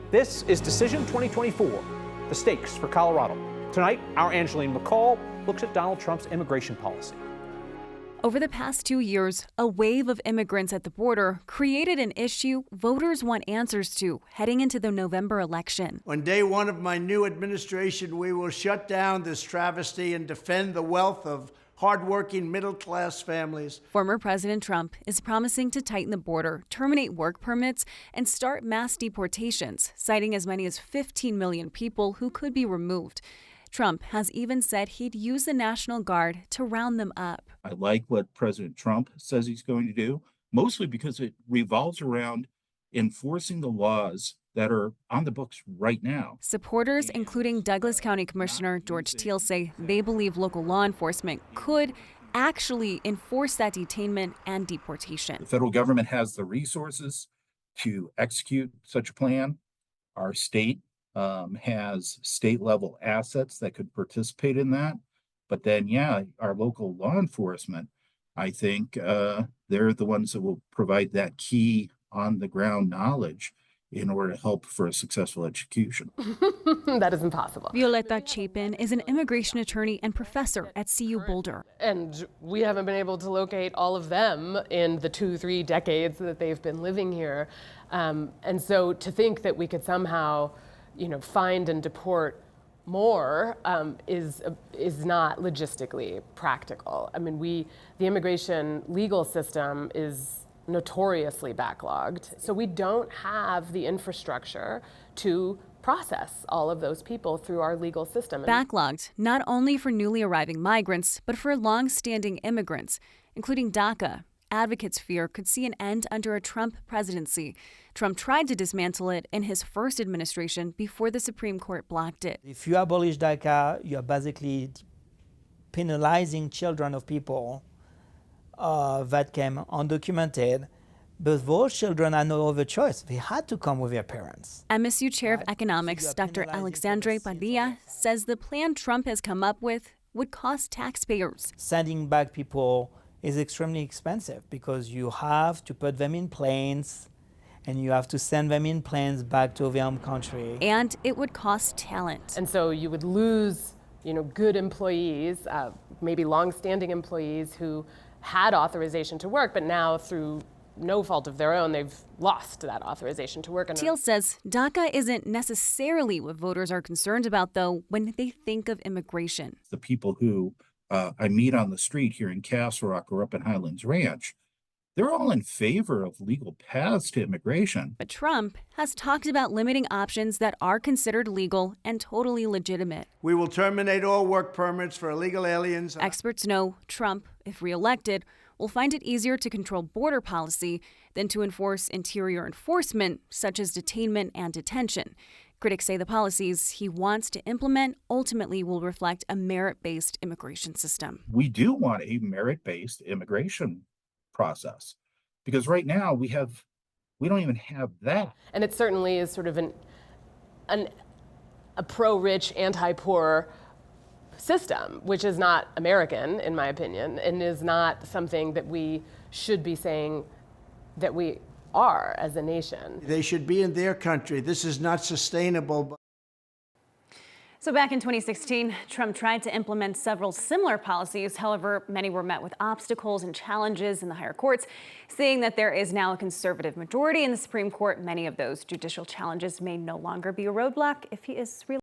This is Decision 2024, the stakes for Colorado. Tonight, our Angeline McCall looks at Donald Trump's immigration policy. Over the past 2 years, a wave of immigrants at the border created an issue voters want answers to heading into the November election. On day one of my new administration, we will shut down this travesty and defend the wealth of hardworking middle-class families. Former President Trump is promising to tighten the border, terminate work permits, and start mass deportations, citing as many as 15 million people who could be removed. Trump has even said he'd use the National Guard to round them up. I like what President Trump says he's going to do, mostly because it revolves around enforcing the laws that are on the books right now. Supporters, including Douglas County Commissioner George Teal, say they believe local law enforcement could actually enforce that detainment and deportation. The federal government has the resources to execute such a plan. Our state has state-level assets that could participate in that. But then, our local law enforcement, I think they're the ones that will provide that key on-the-ground knowledge in order to help for a successful execution. That is impossible. Violeta Chapin is an immigration attorney and professor at CU Boulder. And we haven't been able to locate all of them in the 2-3 decades that they've been living here. And so to think that we could somehow, find and deport more is not logistically practical. I mean, the immigration legal system is notoriously backlogged. So we don't have the infrastructure to process all of those people through our legal system. Backlogged not only for newly arriving migrants, but for long-standing immigrants, including DACA. Advocates fear could see an end under a Trump presidency. Trump tried to dismantle it in his first administration before the Supreme Court blocked it. If you abolish DACA, you're basically penalizing children of people that came undocumented, but those children had no other choice. They had to come with their parents. MSU Chair of Economics, Dr. Alexandre Padilla, says the plan Trump has come up with would cost taxpayers. Sending back people is extremely expensive because you have to put them in planes and you have to send them in planes back to their home country. And it would cost talent. And so you would lose, good employees, maybe long-standing employees who had authorization to work, but now through no fault of their own, they've lost that authorization to work. Teal says DACA isn't necessarily what voters are concerned about, though, when they think of immigration. The people who I meet on the street here in Castle Rock or up in Highlands Ranch, they're all in favor of legal paths to immigration. But Trump has talked about limiting options that are considered legal and totally legitimate. We will terminate all work permits for illegal aliens. Experts know Trump, if reelected, will find it easier to control border policy than to enforce interior enforcement, such as detainment and detention. Critics say the policies he wants to implement ultimately will reflect a merit-based immigration system. We do want a merit-based immigration process because right now we don't even have that. And it certainly is sort of a pro-rich, anti-poor system, which is not American, in my opinion, and is not something that we should be saying that we are as a nation. They should be in their country. This is not sustainable. So back in 2016, Trump tried to implement several similar policies. However, many were met with obstacles and challenges in the higher courts. Seeing that there is now a conservative majority in the Supreme Court, many of those judicial challenges may no longer be a roadblock if he is reelected.